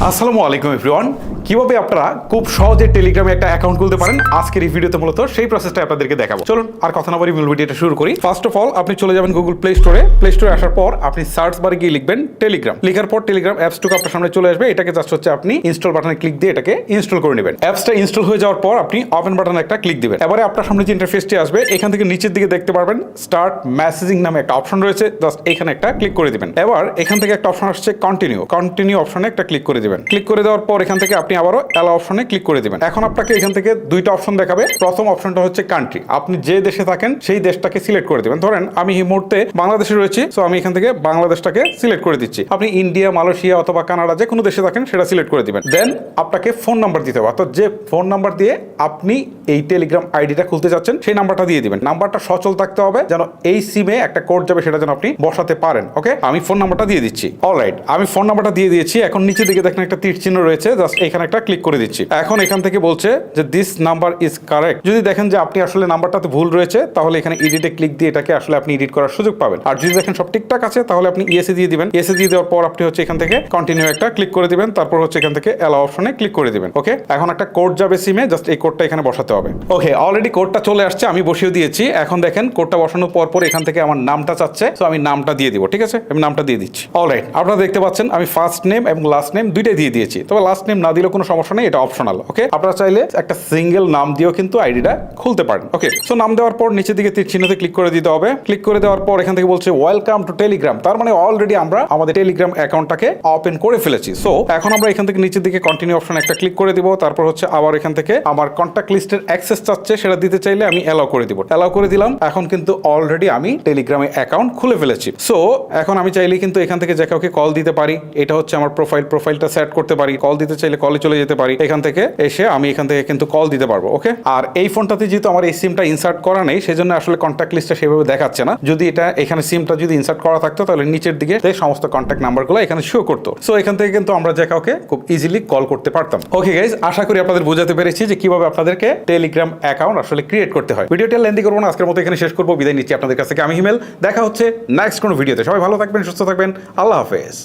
আসসালামু আলাইকুম এভরিওয়ান, কিভাবে আপনারা খুব সহজে টেলিগ্রামে একটা অ্যাকাউন্ট খুলতে পারেন আজকের এই ভিডিওতে মূলত সেই প্রসেসটা আপনাদেরকে দেখাবো। চলুন আর কথা না বলে মূল ভিডিওটা শুরু করি। ফার্স্ট অফ অল আপনি চলে যাবেন গুগল প্লে স্টোরে আসার পর আপনি সার্চ বারে গিয়ে লিখবেন টেলিগ্রাম। লেখার পর টেলিগ্রাম অ্যাপসটুকু আপনার সামনে চলে আসবে। এটাকে জাস্ট হচ্ছে আপনি ইনস্টল বাটনে ক্লিক দিয়ে এটাকে ইনস্টল করে নেবেন। অ্যাপসটা ইনস্টল হয়ে যাওয়ার পর আপনি ওপেন বাটনে একটা ক্লিক দিবেন। এবারে আপনার সামনে যে ইন্টারফেসটি আসবে এখান থেকে নিচের দিকে দেখতে পারবেন স্টার্ট মেসেজিং নামে একটা অপশন রয়েছে, জাস্ট এখানে একটা ক্লিক করে দিবেন। এবার এখান থেকে একটা অপশন আসছে কন্টিনিউ অপশনে একটা ক্লিক করে দিবেন। ক্লিক করে দেওয়ার পর এখান থেকে আপনি আবারও অ্যালাউ অপশনে ক্লিক করে দিবেন। এখন আপনাকে এখান থেকে দুইটা অপশন দেখাবে। প্রথম অপশনটা হচ্ছে কান্ট্রি, আপনি যে দেশে থাকেন সেই দেশটাকে সিলেক্ট করে দিবেন। ধরেন আমি এই মুহূর্তে বাংলাদেশে রয়েছি, সো আমি এখান থেকে বাংলাদেশটাকে সিলেক্ট করে দিচ্ছি। আপনি ইন্ডিয়া, মালয়েশিয়া অথবা কানাডা যে কোনো দেশে থাকেন সেটা সিলেক্ট করে দিবেন। দেন আপনাকে ফোন নাম্বার দিতে হবে, অর্থাৎ যে ফোন নাম্বার দিয়ে আপনি এই টেলিগ্রাম আইডিটা খুলতে যাচ্ছেন সেই নাম্বারটা দিয়ে দিবেন। নাম্বারটা সচল থাকতে হবে যেন এই সিমে একটা কোড যাবে সেটা যেন আপনি বসাতে পারেন। ওকে, আমি ফোন নাম্বারটা দিয়ে দিচ্ছি। অলরাইট, আমি ফোন নাম্বারটা দিয়ে দিয়েছি। এখন নিচে দিকে দেখেন একটা তীর চিহ্ন রয়েছে, জাস্ট এখানে একটা ক্লিক করে দিচ্ছি। এখন এখান থেকে বলছে যে দিস নাম্বার ইজ কারেক্ট। যদি দেখেন যে আপনি আসলে নাম্বারটাতে ভুল রয়েছে তাহলে এখানে এডিটে ক্লিক দিয়ে এটাকে আসলে আপনি এডিট করার সুযোগ পাবেন। আর যদি দেখেন সব ঠিকঠাক আছে তাহলে আপনি ইয়েসে দিয়ে দিবেন। ইয়েসে দিয়ে দেওয়ার পর আপনি হচ্ছে এখান থেকে কন্টিনিউ একটা ক্লিক করে দিবেন। তারপর হচ্ছে এখান থেকে অ্যালাউ অপশনে ক্লিক করে দিবেন। ওকে, এখন একটা কোড যাবে সিমে, জাস্ট এই কোডটা এখানে বসাতে হবে। ওকে, অলরেডি কোডটা চলে আসছে, আমি বসিয়ে দিয়েছি। এখন দেখেন কোডটা বসানোর পর এখান থেকে আমার নামটা চাচ্ছে, সো আমি নামটা দিয়ে দিব। ঠিক আছে, আমি নামটা দিয়ে দিচ্ছি। অলরাইট, আপনারা দেখতে পাচ্ছেন আমি ফার্স্ট নেম এবং লাস্ট নেম দুইটাই দিয়ে দিয়েছি। তবে লাস্ট নেম না দিলেও কোনো সমস্যা নেই, এটা অপশনাল। ওকে, আপনারা চাইলে একটা সিঙ্গেল নাম দিয়েও কিন্তু আইডিটা খুলতে পারেন। ওকে, সো নাম দেওয়ার পর নিচের দিকে তীর চিহ্নতে ক্লিক করে দিতে হবে। ক্লিক করে দেওয়ার পর এখান থেকে বলছে ওয়েলকাম টু টেলিগ্রাম, তার মানে অলরেডি আমরা আমাদের টেলিগ্রাম অ্যাকাউন্টটাকে ওপেন করে ফেলেছি। সো এখন আমরা এখান থেকে নিচের দিকে কন্টিনিউ অপশন একটা ক্লিক করে দিব। তারপর হচ্ছে আবার এখান থেকে আমার কন্ট্যাক্ট লিস্টের অ্যাক্সেস চাচ্ছে, সেটা দিতে চাইলে আমি অ্যালাউ করে দিব। অ্যালাউ করে দিলাম। এখন কিন্তু অলরেডি আমি টেলিগ্রামে অ্যাকাউন্ট খুলে ফেলেছি। সো এখন আমি চাইলে কিন্তু এখান থেকে যে কাউকে কল দিতে পারি। এটা হচ্ছে আমার প্রোফাইলটা সেট করতে পারি। কল দিতে চাইলে কলে চলে যেতে পারি। এখান থেকে এসে আমি এখান থেকে কিন্তু কল দিতে পারবো। ওকে, আর এই ফোনটাতে যেহেতু আমার এই সিমটা ইনসার্ট করা নেই সেজন্য আসলে কন্ট্যাক্ট লিস্টটা সেভাবে দেখাচ্ছে না। যদি এটা এখানে সিমটা যদি ইনসার্ট করা থাকতো তাহলে নিচের দিকে সমস্ত কন্ট্যাক্ট নাম্বারগুলো এখানে শো করতো। সো এখান থেকে কিন্তু আমরা যে কাউকে খুব ইজিলি কল করতে পারতাম। ওকে গাইজ, আশা করি আপনাদের বোঝাতে পেরেছি যে কিভাবে আপনাদেরকে টেলিগ্রাম অ্যাকাউন্ট আসলে ক্রিয়েট করতে হয়। ভিডিওটা লেন্দি করবো না, আজকের মতো এখানে শেষ করবো। বিদায় নিচ্ছি আপনাদের কাছ থেকে। আমি হিমেল, দেখা হচ্ছে নেক্সট কোনো ভিডিওতে। সবাই ভালো থাকবেন, সুস্থ থাকবেন। আল্লাহ হাফেজ।